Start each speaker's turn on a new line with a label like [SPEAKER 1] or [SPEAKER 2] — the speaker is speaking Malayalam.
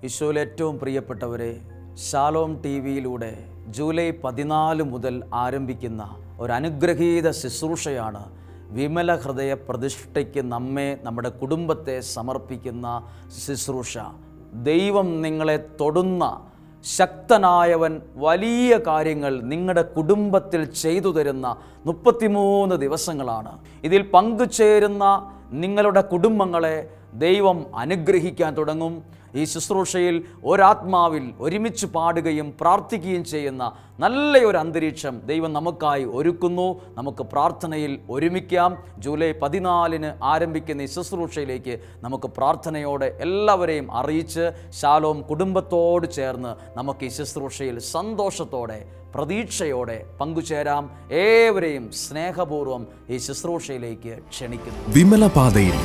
[SPEAKER 1] ഈശോയിൽ ഏറ്റവും പ്രിയപ്പെട്ടവരെ, ഷാലോം ടി വിയിലൂടെ ജൂലൈ 14 മുതൽ ആരംഭിക്കുന്ന ഒരു അനുഗ്രഹീത ശുശ്രൂഷയാണ് വിമല ഹൃദയ പ്രതിഷ്ഠയ്ക്ക് നമ്മെ, നമ്മുടെ കുടുംബത്തെ സമർപ്പിക്കുന്ന ശുശ്രൂഷ. ദൈവം നിങ്ങളെ തൊടുന്ന ശക്തനായവൻ വലിയ കാര്യങ്ങൾ നിങ്ങളുടെ കുടുംബത്തിൽ ചെയ്തു തരുന്ന 33 ദിവസങ്ങളാണ്. ഇതിൽ പങ്കുചേരുന്ന നിങ്ങളുടെ കുടുംബങ്ങളെ ദൈവം അനുഗ്രഹിക്കാൻ തുടങ്ങും. ഈ ശുശ്രൂഷയിൽ ഒരാത്മാവിൽ ഒരുമിച്ച് പാടുകയും പ്രാർത്ഥിക്കുകയും ചെയ്യുന്ന നല്ലൊരു അന്തരീക്ഷം ദൈവം നമുക്കായി ഒരുക്കുന്നു. നമുക്ക് പ്രാർത്ഥനയിൽ ഒരുമിക്കാം. ജൂലൈ 14 ആരംഭിക്കുന്ന ഈ ശുശ്രൂഷയിലേക്ക് നമുക്ക് പ്രാർത്ഥനയോടെ എല്ലാവരെയും അറിയിച്ച് ഷാലോം കുടുംബത്തോട് ചേർന്ന് നമുക്ക് ഈ ശുശ്രൂഷയിൽ സന്തോഷത്തോടെ പ്രതീക്ഷയോടെ പങ്കുചേരാം. ഏവരെയും സ്നേഹപൂർവ്വം ഈ ശുശ്രൂഷയിലേക്ക് ക്ഷണിക്കുന്നു.
[SPEAKER 2] വിമല പാതയിൽ